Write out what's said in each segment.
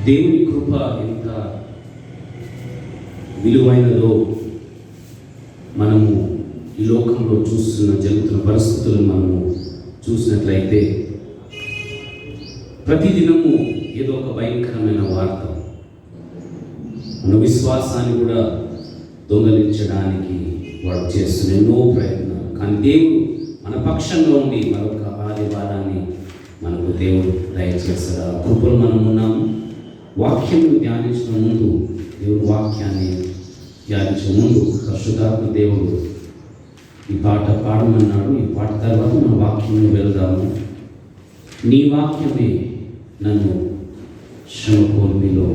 దేవుని కృప ఎంత విలువైనదో మనము ఈ లోకంలో జరుగుతున్న పరిస్థితులను మనము చూసినట్లయితే ప్రతిదినము ఏదో ఒక భయంకరమైన వార్త మన విశ్వాసాన్ని కూడా దొంగలించడానికి వాడు చేస్తున్న ఎన్నో ప్రయత్నాలు. కానీ దేవుడు మన పక్షంలో ఉండి మరొక ఆదివారాన్ని మనకు దేవుడు దయచేస్తాడు. ఆ కృపలు మనం ఉన్నాము. వాక్యం ధ్యానించిన ముందు, దేవుడు వాక్యాన్ని ధ్యానించిన ముందు పరిశుద్ధాత్మ దేవుడు ఈ పాట పాడమన్నాడు. ఈ పాట తర్వాత మన వాక్యంలో వెళ్దాము. నీ వాక్యమే నన్ను శ్రమ కోల్మిలో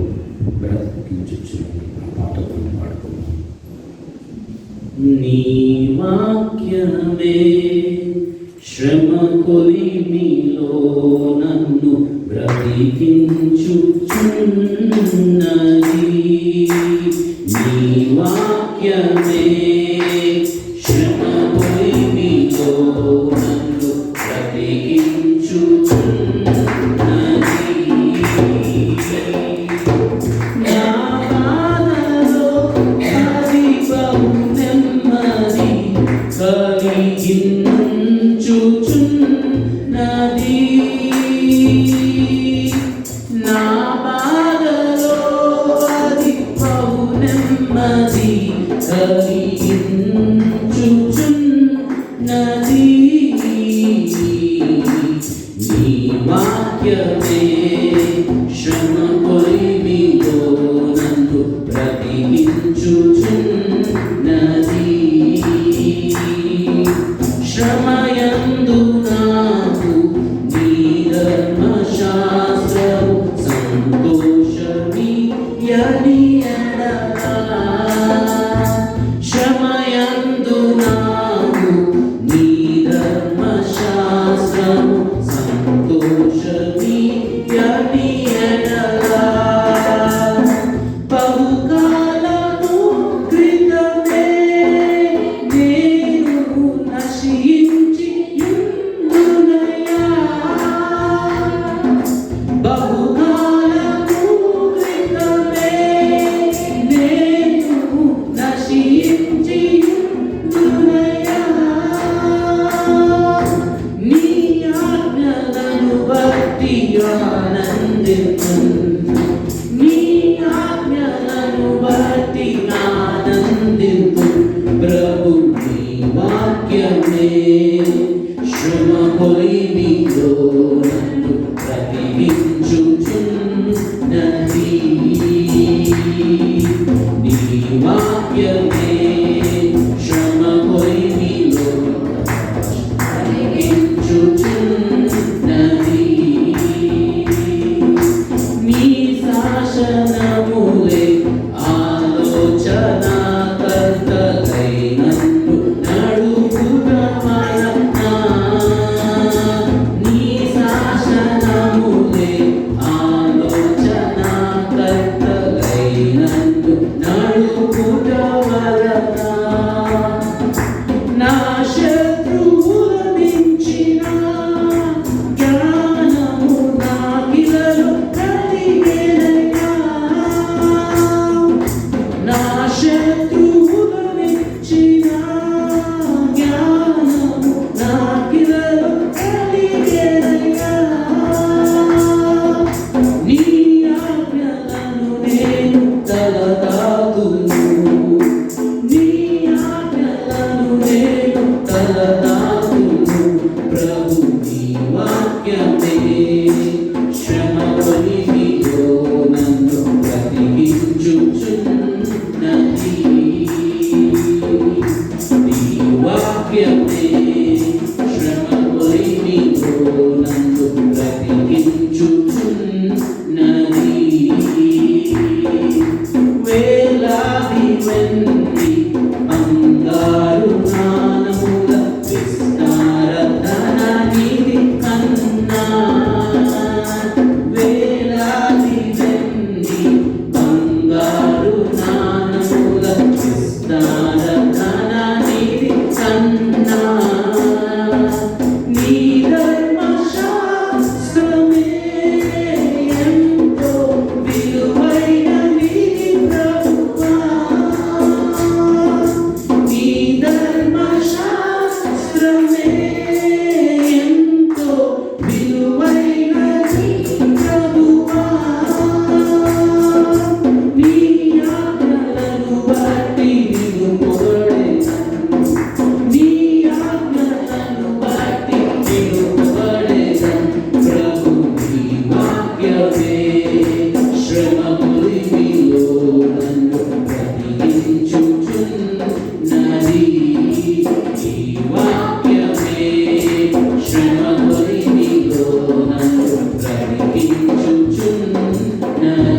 బ్రతికించుచున్నది. ఆ పాట మనం పాడుకున్నాం. నీ వాక్యమే శ్రమ కొలిమిలో నన్ను బ్రతికించుచున్నది. నీ వాక్యమే శ్రమ కొలిమిలో నన్ను బ్రతికించుచున్నది. నా బాధలో అది బహు నెమ్మది కలిగించుచున్నది. నా బాధలో అది బహు నెమ్మది కలిగించుచున్నది. నీ వాక్యమే శ్రమ కొలిమిలో నన్ను బ్రతికించుచున్నది. శ్రమయందు నాకు నీ ధర్మశాస్త్రము సంతోషమియ్యని ఎడలా. శ్రమయందు నాకు నీ ధర్మశాస్త్రము సంతోషమియ్యని ఎడలా. బహుకాలము క్రితమే నేను నశించి యుందునయ్యా. బహుకాలము క్రితమే నేను నశించి యుందునయ్యా. నీ ఆజ్ఞలను బట్టి ఆనందింతును. నీ ఆజ్ఞలను బట్టి ఆనందింతును. ప్రభు నీ వాక్యమే శ్రమ కొలిమిలో నన్ను బ్రతికించుచున్నది. నీ వాక్యమే శ్రమ కొలిమిలో బ్రతికించుచున్నది. నీ శాసనములే ఆలోచనాకర్తలై నన్ను నడుపుటమననా. నీ శాసనములే ఆలోచనాకర్తలై నన్ను నడుపుటమననా.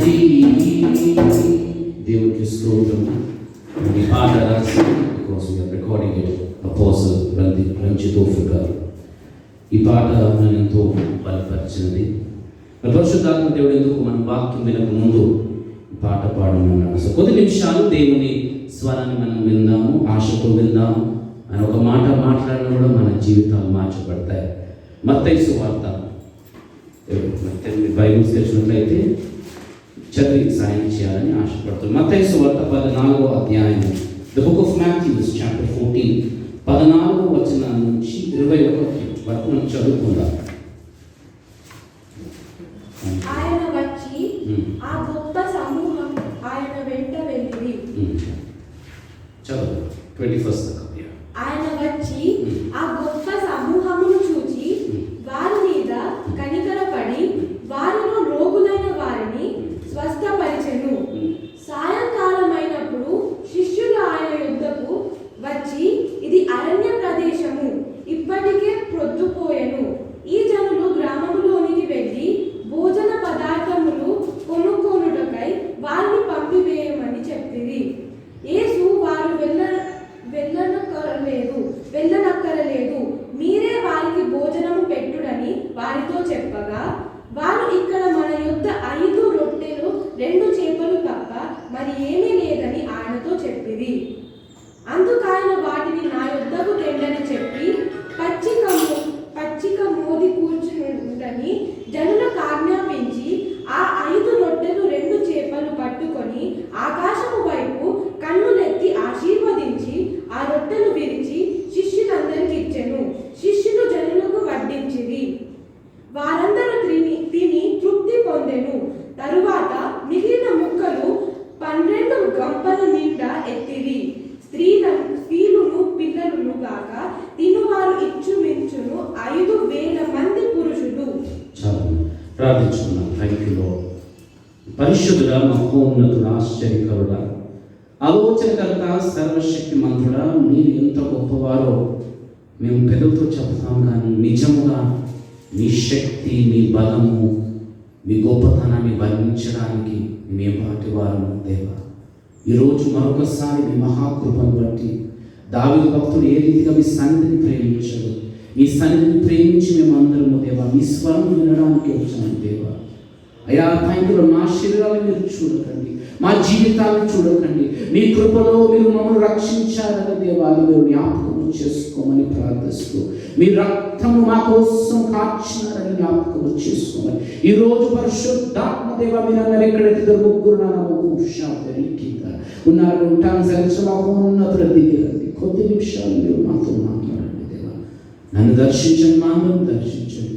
ఉన్నది. దేవునికి స్తోత్రం. ఈ పాట రాసి కోసం రికార్డింగ్ అపోజిల్ రంజితోఫర్ గారు. ఈ పాట నన్ను ఎంతో బలపరిచినది. పరిశుద్ధాత్మ దేవుడు ఎందుకు మనం వాక్యం వినక ముందు ఈ పాట పాడమన్నాడు. సో కొద్ది నిమిషాలు దేవుని స్వరాన్ని మనం విందాము, ఆశతో విందాము. ఆయన ఒక మాట మాట్లాడినా కూడా మన జీవితాలు మార్చబడతాయి. మత్తయి సువార్త బైబిల్స్ తెచ్చినట్లయితే చదివి సాయం చేయాలని ఆశపడుతుంది. మత్తయి సువార్త 14వ అధ్యాయం, the book of Matthews chapter 14, 14వ వచనం నుంచి 21 వరకు మనం చదువుకుందాం. ఆయన వచ్చి ఆ గొప్ప సమూహం ఆయన వెంట వెళ్ళింది. చదువు 21st. ఆయన వచ్చి ఆ గొప్ప సమూహమును చూచి వారి మీద కనికరపడి వారిలో రోగులైన వారిని స్వస్థపరిచెను. సాయంకాలమైనప్పుడు శిష్యులు ఆయన యొద్దకు వచ్చి, ఇది అరణ్య ప్రదేశము, ఇప్పటికే ప్రొద్దుపోయెను. ఈ జనులు గ్రామములోనికి వెళ్ళి భోజన పదార్థములు కొనుక్కొనుటకై వారిని పంపివేయమని చెప్పిరి. యేసు వారు వెళ్ళనక్కరలేదు, మీరే వారికి భోజనము పెట్టుడని వారితో చెప్పగా, వారు ఇక్కడ మన యొద్ద 5 రొట్టెలు 2 చేపలు తప్ప మరి ఏమీ లేదని ఆయనతో చెప్పిరి. అందుకాయన వాటిని నా యొద్దకు తెండని చెప్పి పచ్చిక మోది కూర్చుండని జనులకు ఆజ్ఞాపించి ఆ 5 రొట్టెలు 2 చేపలు పట్టుకొని ఆకాశము వైపు కన్నులెత్తి ఆశీర్వదించి ఆ రొట్టెలు విరిచి శిష్యులందరికీ ఇచ్చెను. శిష్యులు జనులకు వడ్డించిరి. వారందరూ తిని తృప్తి పొందెను. తరువాత మిగిలిన ముక్కలు 12 గంపల నిండా ఎత్తిరి. స్త్రీలును పిల్లలను గాక తినువారు ఇచ్చుమించును 5,000 మంది పురుషులు. చాలు ప్రార్థించుకున్నాం. Thank you lord. పరిశుద్ధుడా, మహోన్నతుడా, ఆశ్చర్యకరుడా, ఆలోచనకర్త, సర్వశక్తి మంత్రుడా, మీరు ఎంత గొప్పవారో మేము పెదవుతో చెప్తాం, కానీ నిజముగా మీ శక్తి, మీ బలము, మీ గొప్పతనాన్ని వర్ణించడానికి మేము పాటి వారము దేవా. ఈరోజు మరొకసారి మీ మహాకృపను బట్టి దావీదు భక్తుడు ఏ రీతిగా మీ సన్నిధిని ప్రేమించాడు, మీ సన్నిధిని ప్రేమించి మేము అందరము దేవా మీ స్వరం వినడానికి వచ్చాము దేవా. అయా థ్యాంక్ యూ. మా శరీరాలను మీరు చూడకండి, మా జీవితాలను చూడకండి, మీ కృపలో మీరు మమ్మల్ని రక్షించారని దేవా మీరు జ్ఞాపకం చేసుకోమని ప్రార్థిస్తూ, మీ రక్తము మా కోసం కాచినారని జ్ఞాపకం చేసుకోమని ఈరోజు పరిశుద్ధాత్మ దేవా మీరు అన్నారు, ఎక్కడైతే 2 ఉన్నారు ఉంటాను సరిచమహోన్నతుల దిగిరండి. కొద్ది నిమిషాలు మీరు మాతో మాట్లాడండి దేవా. నన్ను దర్శించండి, మా అందరిని దర్శించండి.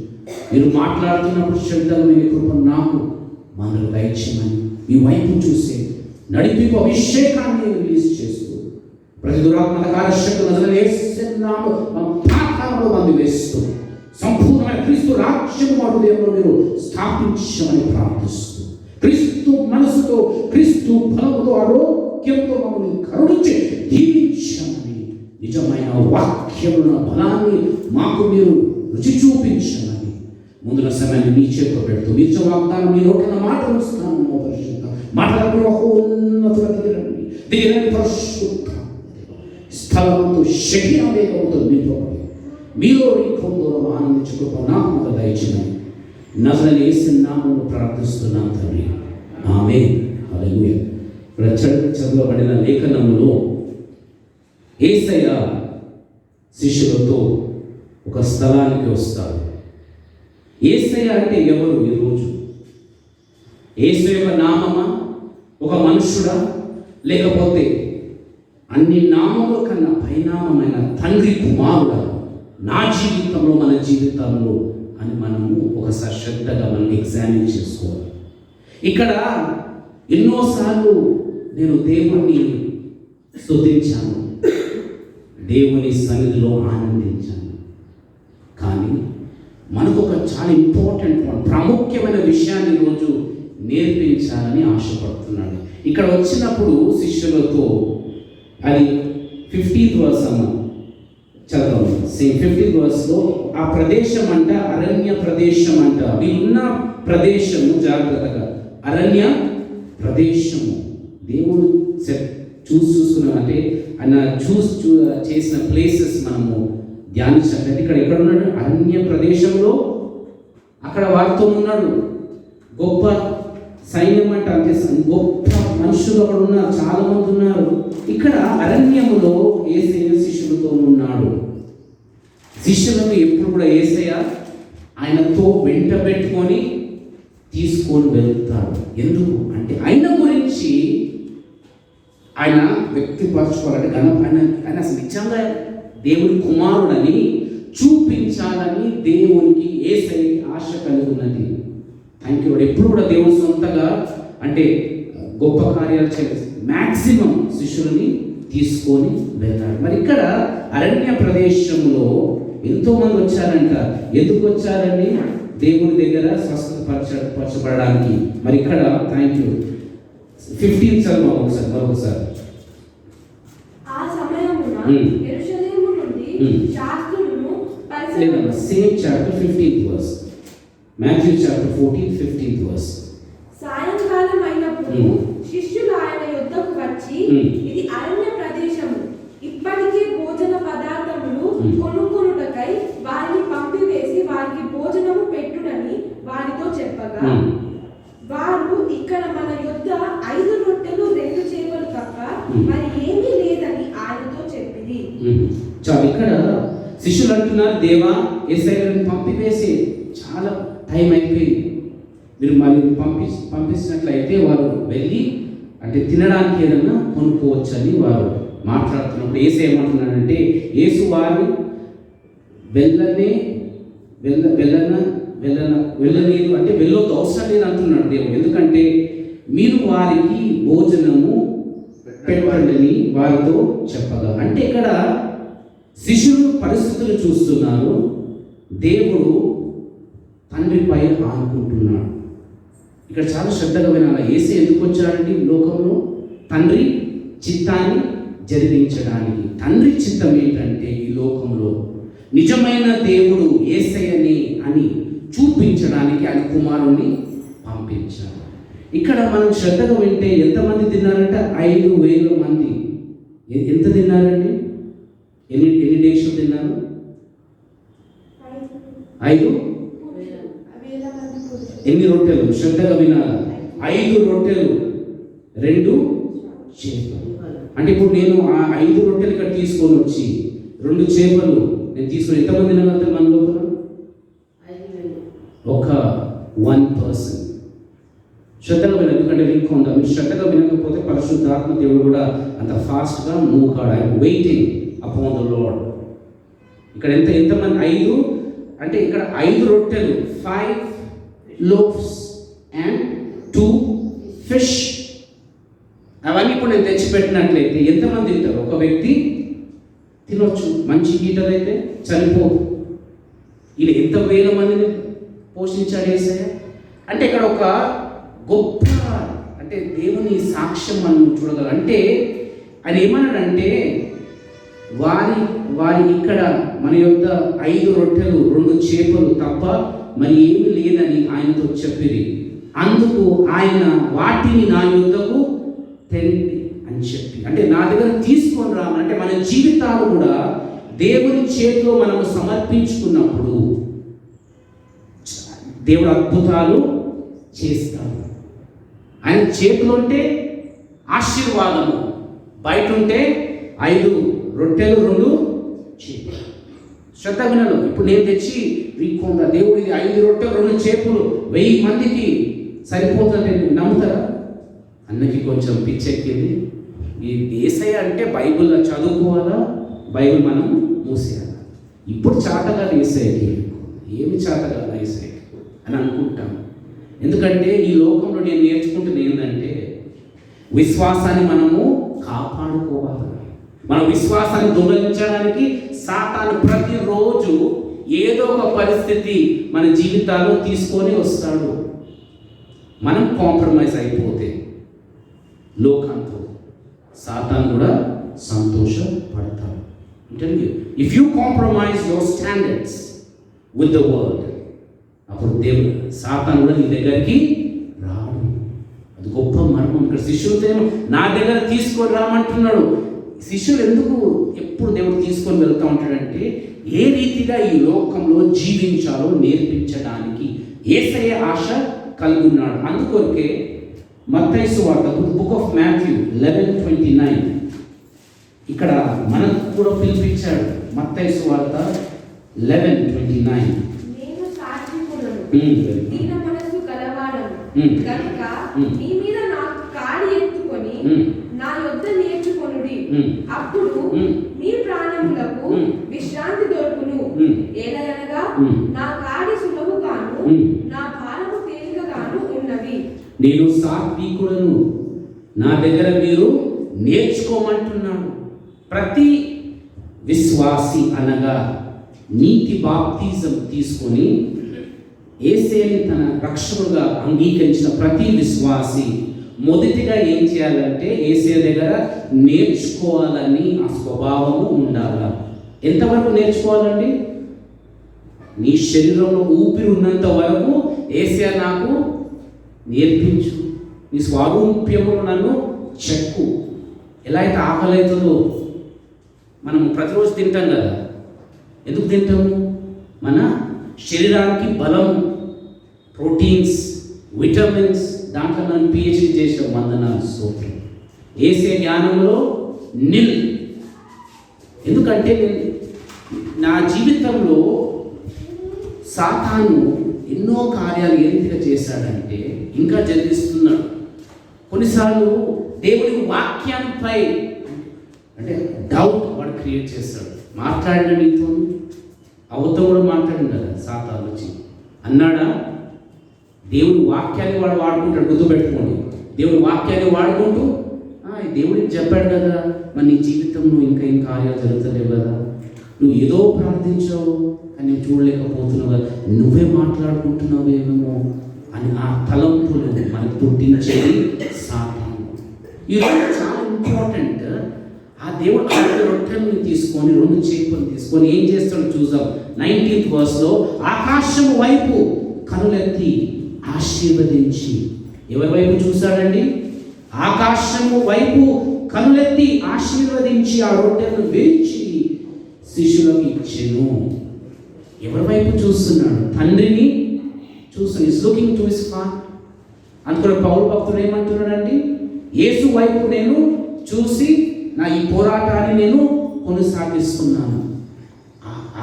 మీరు మాట్లాడుతున్నప్పుడు శబ్దాలు మీ కృప నాకు మనకు దయచేయమని మీ వైపు చూసే నడిపింపు అభిషేకాన్ని రిలీజ్ చేస్తూ ప్రతి దురాత్మక కార్యశక్తులు మంది వేస్తూ సంపూర్ణమైన క్రీస్తు రాజ్యము వాడు దేవుడు మీరు స్థాపించమని ప్రార్థిస్తూ, క్రీస్తు మనసుతో క్రీస్తు బలముతో ఆరోగ్యంతో మమ్మల్ని కరుణించి దీవించమని, నిజమైన వాక్యముల బలాన్ని మాకు మీరు రుచి చూపించమని ముందున సమయాన్ని మీ చేతిలో పెడుతూ నిజ వాగ్దానం మీ నోట్ల మాటలు స్థానంలో పరిశుద్ధ మాటలకు ఉన్నతుల దిగరండి పరిశుద్ధ స్థలముతో శక్తి వేగముతో నింపబడి మీలో ఇంకొందరూ ఆనందించుకో నాకు ఒక దయచేయమని నజరేయుడైన యేసు నామములో ప్రార్థిస్తున్నాను తండ్రి, ఆమేన్. హల్లెలూయా. చదవబడిన లేఖనములో యేసయ్య శిష్యులతో ఒక స్థలానికి వస్తాడు. యేసయ్య అంటే ఎవరు? ఈరోజు యేసు యొక్క నామమా, ఒక మనుషుడా, లేకపోతే అన్ని నామముల కన్నా పైనామమైన తండ్రి కుమారుడా నా జీవితంలో మన జీవితంలో అని మనము ఒకసారి శ్రద్ధగా మనం ఎగ్జామిన్ చేసుకోవాలి. ఇక్కడ ఎన్నోసార్లు నేను దేవుణ్ణి స్తుతించాను, దేవుని సన్నిధిలో ఆనందించాను, కానీ మనకు ఒక చాలా ఇంపార్టెంట్ ప్రాముఖ్యమైన విషయాన్ని ఈరోజు నేర్పించాలని ఆశపడుతున్నాడు. ఇక్కడ వచ్చినప్పుడు శిష్యులతో అది 50th verse అమ్మ చదవం. 50th verseలో ఆ ప్రదేశం అరణ్య ప్రదేశం వీళ్ళున్న ప్రదేశము జాగ్రత్తగా అరణ్య ప్రదేశము. దేవుడు చూసుకున్నాం అంటే ఆయన చేసిన ప్లేసెస్ మనము ధ్యానించాలంటే ఎక్కడ ఉన్నాడు? అరణ్య ప్రదేశంలో అక్కడ వారితో ఉన్నాడు. గొప్ప సైన్యం అంటే అంతే, గొప్ప మనుషులు అక్కడ ఉన్నారు, చాలా మంది ఉన్నారు. ఇక్కడ అరణ్యములో యేసయ్య శిష్యులతో ఉన్నాడు. శిష్యులను ఎప్పుడు కూడా యేసయ్య ఆయనతో వెంట పెట్టుకొని తీసుకొని వెళ్తాడు. ఎందుకు అంటే ఆయన గురించి ఆయన వ్యక్తిపరచుకోవాలంటే ఆయన అసలు నిజంగా దేవుడి కుమారుడని చూపించాలని దేవునికి యేసయ్యకి ఆశ కలిగి ఉన్నది. Thank you. ఎప్పుడు కూడా దేవుడు సొంతగా అంటే గొప్ప కార్యాలు చేసి మ్యాక్సిమం శిష్యులని తీసుకొని వెళ్తాడు. మరి ఇక్కడ అరణ్య ప్రదేశంలో ఎంతో మంది వచ్చారంట. ఎందుకు వచ్చారండి? దేవుడి దగ్గర స్వస్థపరచబడడానికి. మరి ఇక్కడ థ్యాంక్ యూ 15 చదువు మరొకసారి. ఆ సమయమున యెరూషలేము నుండి శాస్త్రులను పరిసయ్యులు same chapter 15th verse. Matthew chapter 14 15th verse. సాయంకాలం అయినప్పుడు శిష్యులు ఆయన యొద్దకు వచ్చి, ఇది అరణ్య ప్రదేశము, ఇప్పటికే భోజన పదార్థములు కొనుక్కొనుటకై వారిని పంపివేసి వారికి భోజనము పెట్టుడని వారితో చెప్పగా, వారు ఇక్కడ మన యొద్ద 5 రొట్టెలు 2 చేపలు తప్ప మరి ఏమీ లేదని ఆయనతో చెప్పింది. చాలు. ఇక్కడ శిష్యులు అంటున్నారు, దేవా యేసయ్యను పంపివేసి చాలా టైం అయిపోయింది, మీరు మరి పంపించినట్లయితే వారు వెళ్ళి అంటే తినడానికి ఏదన్నా కొనుక్కోవచ్చని వారు మాట్లాడుతున్నప్పుడు యేసు ఏమంటున్నాడంటే, యేసు వారు వెళ్ళలేదు అంటే వెళ్ళొద్దు, అవసరం లేదు అంటున్నాడు దేవుడు. ఎందుకంటే మీరు వారికి భోజనము పెట్టండి వారితో చెప్పగా. అంటే ఇక్కడ శిష్యులు పరిస్థితులు చూస్తున్నారు, దేవుడు తండ్రిపై ఆనుకుంటున్నాడు. ఇక్కడ చాలా శ్రద్ధగా వినాలి. యేసు ఎందుకు వచ్చాడంటే లోకంలో తండ్రి చిత్తాన్ని జరిగించడానికి. తండ్రి చిత్తం ఏంటంటే ఈ లోకంలో నిజమైన దేవుడు యేసయ్యని అని చూపించడానికి ఆయన కుమారుణ్ణి పంపించాడు. ఇక్కడ మనం శ్రద్ధగా వింటే ఎంతమంది తిన్నారంటే 5,000 మంది. ఎంత తిన్నారండి? ఎన్ని డేస్ తిన్నారు? 5 ఎన్ని రొట్టెలు? శ్రద్ధగా వినాలి. 5 రొట్టెలు 2 చేపలు. అంటే ఇప్పుడు నేను ఆ 5 రొట్టెలు ఇక్కడ తీసుకొని వచ్చి 2 చేపలు నేను తీసుకొని ఎంతమంది తినగలుగుతారు మన లోపల? ఒక 1 person. శ్రద్ధగా వినాలి. ఎందుకంటే వినుకుందా, మీరు శ్రద్ధగా వినకపోతే పరిశుద్ధాత్మ దేవుడు కూడా అంత ఫాస్ట్గా మూవ్ కాడు. I waiting upon the lord. ఇక్కడ ఎంతమంది? 5 అంటే ఇక్కడ 5 రొట్టెలు 5 loaves and 2 fish. అవన్నీ ఇప్పుడు నేను తెచ్చిపెట్టినట్లయితే ఎంతమంది తింటారు? ఒక వ్యక్తి తినొచ్చు. మంచి హీటర్ అయితే చనిపోదు. ఇలా ఎంత వేల మందిని పోషించాడు యేసయ్య. అంటే ఇక్కడ ఒక గొప్ప అంటే దేవుని సాక్ష్యం మనం చూడగలం. అంటే ఆయన ఏమన్నాడంటే వారి ఇక్కడ మన యొద్ద 5 రొట్టెలు 2 చేపలు తప్ప మరి ఏమీ లేదని ఆయనతో చెప్పిరి. అందుకు ఆయన వాటిని నా యొద్దకు తెండి అని చెప్పి, అంటే నా దగ్గర తీసుకొని రామని. అంటే మన జీవితాలు కూడా దేవుని చేతిలో మనము సమర్పించుకున్నప్పుడు దేవుడు అద్భుతాలు చేస్తాడు. ఆయన చేతిలో ఉంటే ఆశీర్వాదము, బయట ఉంటే 5 రొట్టెలు 2 చేపలు. శ్రద్ధ వినలు. ఇప్పుడు నేను తెచ్చి వీక్కుండా దేవుడు ఇది 5 రొట్టెలు 2 చేపలు 1000 మందికి సరిపోతుందంటే నమ్ముతారా? అన్నకి కొంచెం పిచ్చెక్కింది. ఈ యేసయ్య అంటే బైబిల్ చదువుకోవాలా, బైబిల్ మనం మూసేయాలా. ఇప్పుడు చాటగా యేసయ్యకి ఏమి చాటగా యేసయ్యకి అని అనుకుంటాం. ఎందుకంటే ఈ లోకంలో నేను నేర్చుకుంటుంది ఏంటంటే విశ్వాసాన్ని మనము కాపాడుకోవాలి. మన విశ్వాసాన్ని దొంగలించడానికి సాతాను ప్రతిరోజు ఏదో ఒక పరిస్థితి మన జీవితాల్లో తీసుకొని వస్తాడు. మనం కాంప్రమైజ్ అయిపోతే లోకంతో సాతాను కూడా సంతోషపడతాడు. If you compromise your standards with the world, అప్పుడు దేవుడు సాతాను కూడా నీ దగ్గరికి రాడు. అది గొప్ప మర్మం. ఇక్కడ శిష్యులతో నా దగ్గర తీసుకొని రామంటున్నాడు. శిష్యులు ఎందుకు ఎప్పుడు దేవుడు తీసుకొని వెళ్తూ ఉంటాడంటే ఏ రీతిగా ఈ లోకంలో జీవించాలో నేర్పించడానికి యేసయ్య ఆశ కలిగి ఉన్నాడు. అందుకొరకే మత్తయి సువార్త బుక్ ఆఫ్ మాథ్యూ 11:29 ఇక్కడ మనకు కూడా పిలిపించాడు. మత్తయి సువార్త 11:29 నేను సాత్వికుడను, దీన మనస్సు గలవాడను కనుక మీ మీద నా కాడి ఎత్తుకొని నా యొద్ద నేర్చుకొనుడి, అప్పుడు మీ ప్రాణములకు విశ్రాంతి దొరుకును. ఏలయనగా నా కాడి సులువుగాను నా భారము తేలికగాను ఉన్నవి. నేను సాత్వికుడను, నా దగ్గర మీరు నేర్చుకోమంటున్నాడు. ప్రతి విశ్వాసి అనగా నీతి బాప్తిజం తీసుకొని యేసయ్యని తన రక్షకుడుగా అంగీకరించిన ప్రతి విశ్వాసి మొదటిగా ఏం చేయాలంటే యేసయ్య దగ్గర నేర్చుకోవాలని ఆ స్వభావము ఉండాలి. ఎంతవరకు నేర్చుకోవాలండి? నీ శరీరంలో ఊపిరి ఉన్నంత వరకు యేసయ్య నాకు నేర్పించు, నీ స్వారూప్యమును నన్ను చెక్కు. ఎలా అయితే ఆకలి అవుతుందో మనం ప్రతిరోజు తింటాం కదా. ఎందుకు తింటాము? మన శరీరానికి బలం, ప్రోటీన్స్, విటమిన్స్, దాంట్లో మనం పిహెచ్డి చేసిన వందనాలు సూత్రం. ఏసే జ్ఞానంలో నిల్. ఎందుకంటే నా జీవితంలో సాతాను ఎన్నో కార్యాలు ఏ రీతిగా చేశాడంటే ఇంకా జరిగిస్తున్నాడు. కొన్నిసార్లు దేవుడి వాక్యంపై అంటే డౌట్ వాడు క్రియేట్ చేస్తాడు. మాట్లాడిన నీతో అవతో కూడా మాట్లాడింది కదా సాతాను వచ్చి అన్నాడా? దేవుడి వాక్యాన్ని వాడు వాడుకుంటాడు. గుర్తుపెట్టుకోండి, దేవుడి వాక్యాన్ని వాడుకుంటూ దేవుడికి చెప్పాడు కదా, మరి నీ జీవితంలో ఇంకా ఏం కార్యాలు జరుగుతలేవు కదా, నువ్వు ఏదో ప్రార్థించావు కానీ నేను చూడలేకపోతున్నావు కదా, నువ్వే మాట్లాడుకుంటున్నావేమో అని ఆ తలంపులు మనకు పుట్టించేది సాతాను. ఈరోజు చాలా ఇంపార్టెంట్. ఆ దేవుడు ఆ రొట్టెలను తీసుకొని 2 చేపలు తీసుకొని ఏం చేస్తాడో చూద్దాం. 19th verse ఆకాశం వైపు కనులెత్తి ఆశీర్వదించి, ఎవరి వైపు చూశాడండి? ఆకాశము వైపు కనులెత్తి ఆశీర్వదించి ఆ రొట్టెలను విరిచి శిష్యులకు ఇచ్చెను. ఎవరి వైపు చూస్తున్నాడు? తండ్రిని చూస్తున్నాడు. Is looking to his father. అందుకని పౌలు భక్తుడు ఏమంటున్నాడండి? యేసు వైపు నేను చూసి నా ఈ పోరాటాన్ని నేను కొనసాగిస్తున్నాను.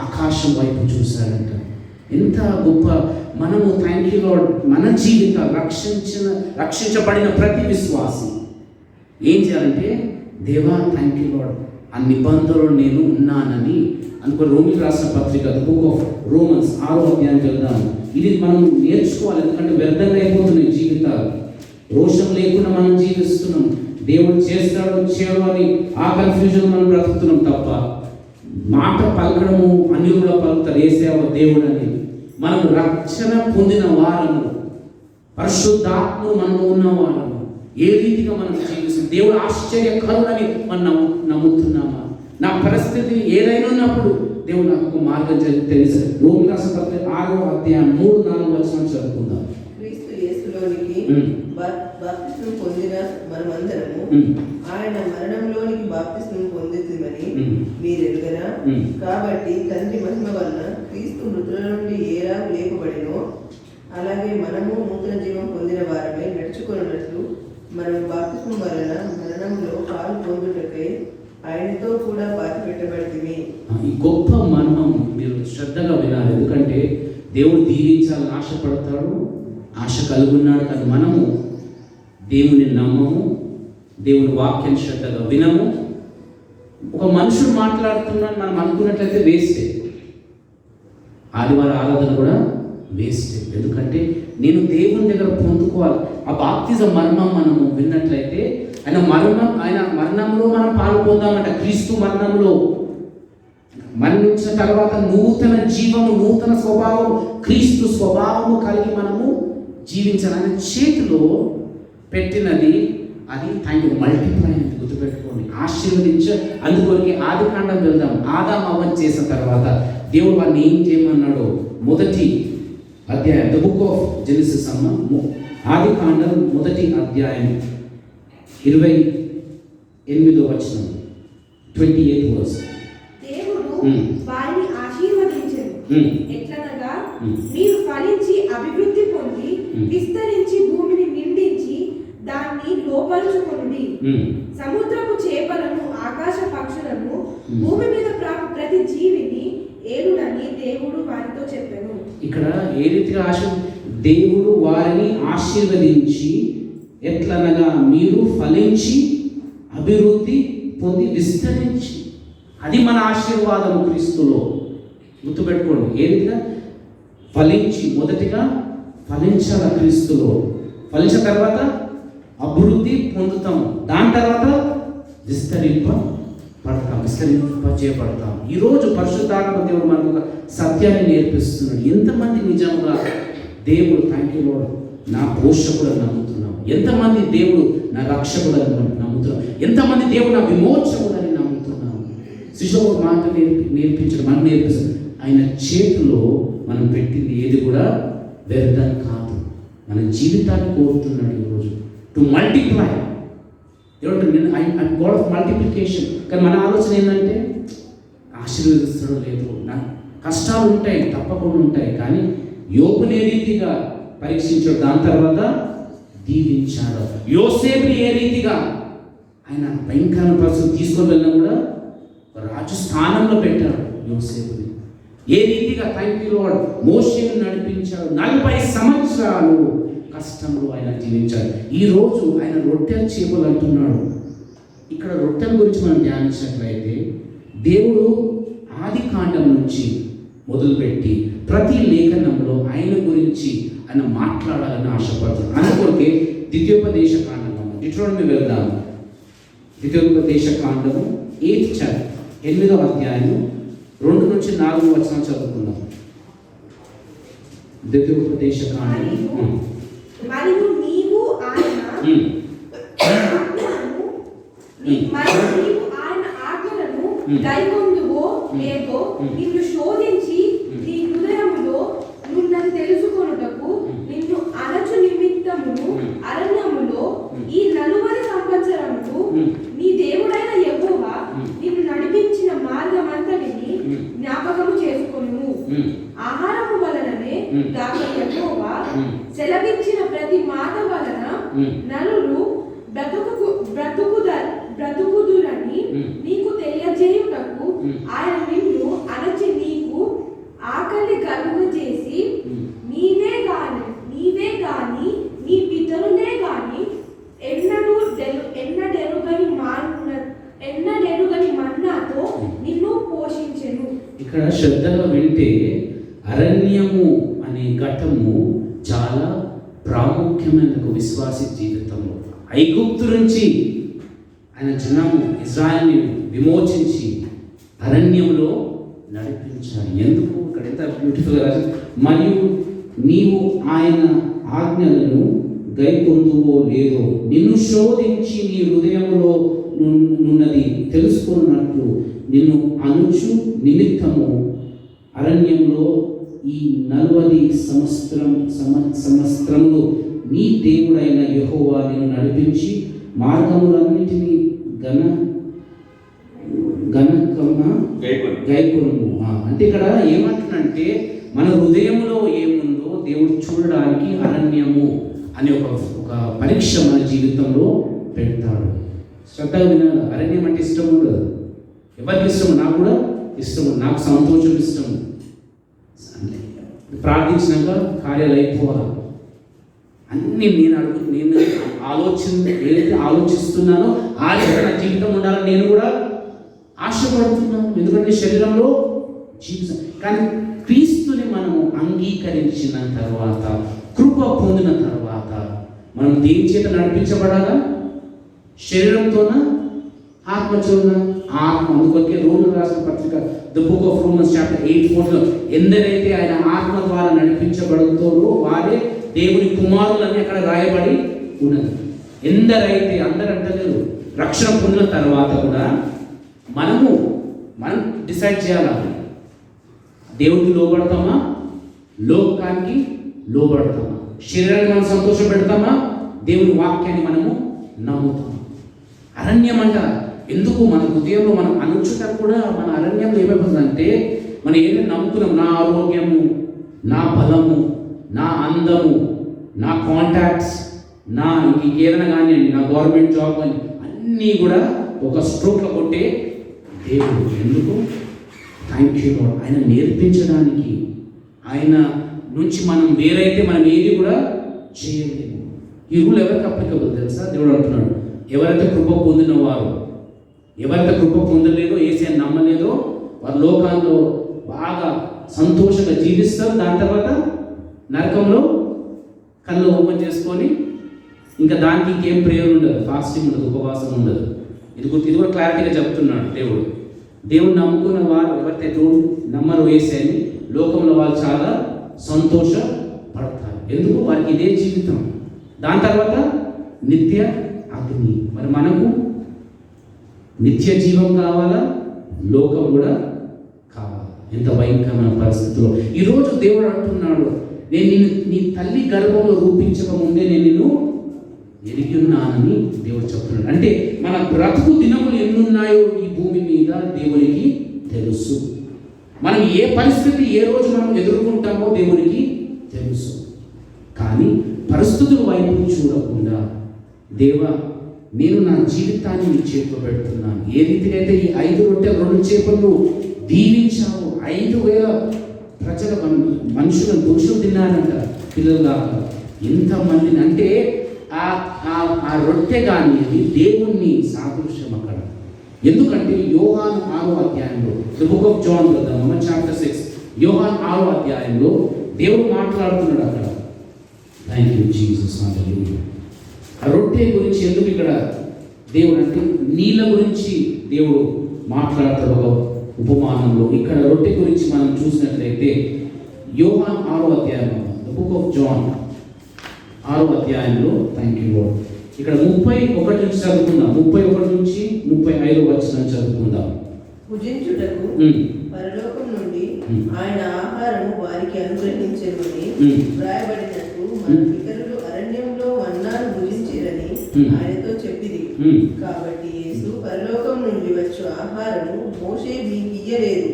ఆకాశం వైపు చూశాడంట. ఎంత గొప్ప! మనము థ్యాంక్ యూ లార్డ్. మన జీవితాలు రక్షించబడిన ప్రతి విశ్వాసి ఏం చేయాలంటే, దేవా థ్యాంక్ యూ లార్డ్, ఆ నిబంధనలో నేను ఉన్నానని అనుకో. రోమిలకు రాసిన పత్రిక బుక్ ఆఫ్ రోమన్స్ 6వ అధ్యాయానికి వెళ్దాము. ఇది మనం నేర్చుకోవాలి. ఎందుకంటే వ్యర్థంగా అయిపోతున్నాయి జీవితాలు. రోషం లేకుండా మనం జీవిస్తున్నాం. దేవుడు చేస్తాడు చేయడు అని ఆ కన్ఫ్యూజన్ మనం బ్రతుకుతున్నాం తప్ప, మాట పలకడము అన్ని కూడా పలుకుతారు యేసేవ దేవుడు అని. మనం రక్షణ పొందిన వారము, పరిశుద్ధాత్మ మనలో ఉన్న వారము. ఏ రీతిగా మనం జీవిస్తాం? దేవుడు ఆశ్చర్యకరుడని మనం నమ్ముతున్నామా? నా పరిస్థితి ఏదైనా ఉన్నప్పుడు దేవుడు నాకు ఒక మార్గం తెలుసు. రోమిలకు రాసిన పత్రిక 6వ అధ్యాయం 3-4 వచనం చదువుకుందాం. క్రీస్తు యేసులోనికి బాప్తిస్మం పొందిన మనమందరము ఆయన మరణంలోనికి బాప్తిస్మం పొందితిమని మీరెరుగరా? కాబట్టి తండ్రి మహిమ వలన క్రీస్తు మృతుల నుండి ఏలాగు లేపబడినో అలాగే మనము నూతన జీవం పొందిన వారమే నడుచుకున్నట్లు మనం బాప్తిస్మం వలన మరణంలో పాలు పొందుటకై ఆయనతో కూడా పాతిపెట్టబడితిమి. ఈ గొప్ప మర్మం మీరు శ్రద్ధగా వినాలి. ఎందుకంటే దేవుడు దీవించాలని ఆశపడతాడు, ఆశ కలిగి ఉన్నాడు. కానీ మనము దేవుని నమ్మము, దేవుని వాక్యం శ్రద్ధగా వినము. ఒక మనుషుడు మాట్లాడుతున్నాడు మనం అనుకున్నట్లయితే వేస్టే. ఆదివారం ఆరాధన కూడా వేస్టే. ఎందుకంటే నేను దేవుని దగ్గర పొందుకోవాలి. ఆ బాప్తిజం మర్మం మనము విన్నట్లయితే ఆయన మరణంలో మనం పాలు పొందామంట. క్రీస్తు మరణంలో మరణించిన తర్వాత నూతన జీవము, నూతన స్వభావం, క్రీస్తు స్వభావము కలిగి మనము జీవించాలి. ఆయన చేతిలో పెట్టినది అది థ్యాంక్ యూ మల్టిప్లై అని గుర్తుపెట్టుకోండి. ఆశీర్వదించ అందుకొరికి ఆదికాండం వెళ్దాం. ఆదాము అవ్వను చేసిన తర్వాత దేవుడు వారిని ఏం చేయమన్నాడో మొదటి అధ్యాయం ద బుక్ ఆఫ్ జెనసిస్ అమ్మ ఆదికాండం 1వ అధ్యాయం 28వ వచనం, 28th verse. దేవుడు Hmm. వారిని ఆశీర్వదించెను. ఎట్లనగా మీరు ఫలించి అభివృద్ధి పొంది విస్తరించి భూమిని నిండించి దాన్ని లోపరుచుకొనుడి. సముద్రపు చేపలను ఆకాశ పక్షులను భూమి మీద ప్రతి జీవిని ఏలుడని దేవుడు వారితో చెప్పెను. ఇక్కడ ఏ రీతిగా దేవుడు వారిని ఆశీర్వదించి ఎట్లనగా మీరు ఫలించి అభివృద్ధి పొంది విస్తరించి, అది మన ఆశీర్వాదం క్రీస్తులో. గుర్తుపెట్టుకోండి, ఏ రీతిగా ఫలించి, మొదటిగా ఫలించాల క్రీస్తులో, ఫలించిన తర్వాత అభివృద్ధి పొందుతాము, దాని తర్వాత విస్తరింపచేయబడతాం. ఈరోజు పరిశుద్ధాత్మ దేవుడు మనకు ఒక సత్యాన్ని నేర్పిస్తున్నాడు. ఎంతమంది నిజంగా దేవుడు థ్యాంక్ యూ లార్డ్ నా పోషకుడు అని నమ్ముతున్నాం? ఎంతమంది దేవుడు నా రక్షకుడు అని నమ్ముతున్నాం? ఎంతమంది దేవుడు నా విమోచకుడు అని నమ్ముతున్నాం? శిశువు మాట నేర్పించడం మనకు నేర్పిస్తుంది. ఆయన చేతిలో మనం పెట్టింది ఏది కూడా వ్యర్థం కాదు. మన జీవితాన్ని కోరుతున్నాడు ఈరోజు టు మల్టిప్లై. దేవుడు గాడ్ ఆఫ్ మల్టిప్లికేషన్. కానీ మన ఆలోచన ఏంటంటే ఆశీర్వదిస్తడం లేదు, నా కష్టాలు ఉంటాయి, తప్పకుండా ఉంటాయి. కానీ యోబుని ఏ రీతిగా పరీక్షించాడు, దాని తర్వాత దీవించాడు. యోసేపుని ఏ రీతిగా ఆయన భయంకరమైన పరిస్థితి తీసుకొని వెళ్ళినా కూడా రాజు స్థానంలో పెట్టాడు యోసేపుని. ఏ రీతిగా థ్యాంక్ యూ లార్డ్ మోషేను నడిపించాడు. 40 సంవత్సరాలు కష్టంలో ఆయన జీవించాడు. ఈరోజు ఆయన రొట్టెల చేపలు అంటున్నాడు. ఇక్కడ రొట్టెల గురించి మనం ధ్యానించినట్లయితే దేవుడు ఆది కాండం నుంచి మొదలుపెట్టి ప్రతి లేఖనంలో ఆయన గురించి ఆయన మాట్లాడాలని ఆశపడుతున్నాడు. అందుకొరకే ద్వితీయోపదేశ కాండము ఇటువంటి వెళ్దాం. ద్వితీయోపదేశ కాండము 8th chapter 8వ అధ్యాయము 2 నుంచి 4 వచనాలు చదువుకుందాం. ద్వితీయోపదేశ కాండము. మరియు నీవు ఆయన ఆజ్ఞలను గైకొందువో లేదో నిన్ను శోధించి నీ హృదయములో నున్నది తెలుసుకొనుటకు నిన్ను అనచు నిమిత్తమును అరణ్యములో ఈ 40 సంవత్సరములు నీ దేవుడైన యెహోవా నిన్ను నడిపించిన మార్గమంతటిని జ్ఞాపకము చేసుకొనుము. ఆహారము వలననే గాక యెహోవా సెలవిచ్చిన ప్రతి మాట వలన నరులు బ్రతుకుదురని నీకు తెలియజేయుటకు ఆయన నిన్ను అణచి నీకు ఆకలి కలుగజేసి నీవే గాని నీ పితరులే గాని ఎన్నడెరుగని మన్నాతో నిన్ను పోషించెను. ఇక్కడ శ్రద్ధగా వింటే అరణ్యము అనే ఘట్టము చాలా ప్రాముఖ్యమైన ఒక విశ్వాసి జీవితంలో. ఐగుప్తు నుంచి ఆయన జనము ఇజ్రాయెల్ని విమోచించి అరణ్యంలో నడిపించాలి. ఎందుకు? ఇక్కడ ఎంత బ్యూటిఫుల్గా రాశారు. మరియు నీవు ఆయన ఆజ్ఞలను గైకొందువో లేదో నిన్ను శోధించి నీ హృదయంలో నున్నది తెలుసుకున్నట్లు నిన్ను అనుచు నిమిత్తము అరణ్యంలో ఈ 40 సంవత్సరములు నీ దేవుడైన యెహోవా నిన్ను నడిపించి మార్గములన్నిటినీ గైకొను. అంటే ఇక్కడ ఏమంటున్నంటే మన హృదయంలో ఏముందో దేవుడు చూడడానికి అరణ్యము అనే ఒక పరీక్ష మన జీవితంలో పెడతాడు. శ్రద్ధగా వినాలి. అరణ్యం అంటే ఇష్టం ఉండదు. ఎవరికి ఇష్టము? నాకు కూడా ఇష్టము, నాకు సంతోషం ఇష్టము. ప్రార్థించినాక కార్యాలు అయిపోవాలి. అన్నీ నేను ఏదైతే ఆలోచిస్తున్నానో ఆ నా జీవితం ఉండాలని నేను కూడా ఆశపడుతున్నాను. ఎందుకంటే శరీరంలో జీవితం. కానీ క్రీస్తుని మనము అంగీకరించిన తర్వాత, కృప పొందిన తర్వాత మనం దేని చేత నడిపించబడాలా? శరీరంతోనా, ఆత్మచోనా? ఆత్మ. అందుకొకే రోమన్ రాసిన పత్రిక the book of Romans chapter 8:4 ఎందరైతే ఆయన ఆత్మ ద్వారా నడిపించబడుతారో వారే దేవుని కుమారులని అక్కడ రాయబడి ఉన్నది. ఎందరైతే, అందరూ అంటలేదు. రక్షణ పొందిన తర్వాత కూడా మనం డిసైడ్ చేయాలి. దేవుడికి లోబడతామా, లోకానికి లోబడతామా? శరీరాన్ని మనం సంతోష పెడతామా? దేవుని వాక్యాన్ని మనము నమ్ముతాం. అరణ్యం అంట. ఎందుకు? మన హృదయంలో మనం అనుచుట కూడా మన అరణ్యంలో ఏమైపోతుందంటే, మనం ఏదైనా నమ్ముకున్నాం, నా ఆరోగ్యము, నా బలము, నా అందము, నా కాంటాక్ట్స్, నా ఇంకేదైనా కానివ్వండి, నా గవర్నమెంట్ జాబ్ అని అన్నీ కూడా ఒక స్ట్రోక్లో కొట్టే దేవుడు. ఎందుకు? Thank you lord. ఆయన నేర్పించడానికి, ఆయన నుంచి మనం వేరైతే మనం ఏది కూడా చేయలేము. ఈ రూల్ ఎవరికి అప్లికబుల్ తెలుసా? దేవుడు అంటున్నాడు, ఎవరైతే కృప పొందిన వారు, ఎవరైతే కృప పొందలేదో, యేసుని నమ్మలేదో, వారు లోకాల్లో బాగా సంతోషంగా జీవిస్తారు. దాని తర్వాత నరకంలో కళ్ళు ఓపెన్ చేసుకొని ఇంకా దానికి ఇంకేం ప్రేయర్ ఉండదు, ఫాస్టింగ్ ఉండదు, ఉపవాసం ఉండదు. ఇది కూడా క్లారిటీగా చెప్తున్నాడు దేవుడు. దేవుడు నమ్ముకున్న వారు ఎవరైతే నమ్మరు యేసుని, లోకంలో వాళ్ళు చాలా సంతోషపడతారు. ఎందుకు? వారికి ఇదే జీవితం. దాని తర్వాత నిత్య అగ్ని. మరి మనకు నిత్య జీవం కావాలా? లోకం కూడా కావాలి. ఎంత భయంకరమైన పరిస్థితుల్లో ఈరోజు దేవుడు అంటున్నాడు, నేను నిన్ను నీ తల్లి గర్భంలో రూపించక ముందే నేను నిన్ను ఎరిగి ఉన్నానని దేవుడు చెప్తున్నాడు. అంటే మన బ్రతుకు దినములు ఎన్నున్నాయో ఈ భూమి మీద దేవునికి తెలుసు. మనం ఏ పరిస్థితి ఏ రోజు మనం ఎదుర్కొంటామో దేవునికి తెలుసు. కానీ పరిస్థితుల వైపు చూడకుండా, దేవా నేను నా జీవితాన్ని నీ చేతిలో పెడుతున్నాను. ఏ రీతిగా అయితే ఈ 5 రొట్టెలు 2 చేపలు దీవించావు, 5,000 ప్రజల మనుషులను పురుషులు తిన్నారంట, పిల్లలు కాక ఎంతమందిని. అంటే ఆ రొట్టె కానీ అది దేవుణ్ణి సాదృశ్యం అక్కడ. ఎందుకంటే యోహాను 6వ అధ్యాయంలో, the book of John chapter 6, Yohanu 6వ అధ్యాయంలో దేవుడు మాట్లాడుతున్నాడు అక్కడ. Thank you Jesus. ఆ రొట్టె గురించి ఎందుకు ఇక్కడ దేవుడు అంటే నీళ్ళ గురించి దేవుడు మాట్లాడతాడు ఒక ఉపమానంలో. ఇక్కడ రొట్టె గురించి మనం చూసినట్లయితే యోహాను 6వ అధ్యాయం, ది బుక్ ఆఫ్ జాన్ 6వ అధ్యాయంలో, థ్యాంక్ యూ లార్డ్, ఇక్కడ 31 నుంచి చదువుకుందాం. 31 నుంచి 35 వచనం చదువుకుందాం. భుజించుటకు పరలోకం నుండి ఆయన ఆహారము వారికి అనుగ్రహించెనని వ్రాయబడినట్టు మన పితరులు అరణ్యంలో మన్నాను భుజించిరని ఆయనతో చెప్పింది. కాబట్టి యేసు పరలోకం నుండి వచ్చు ఆహారము మోషే మీకు ఇయ్యలేదు,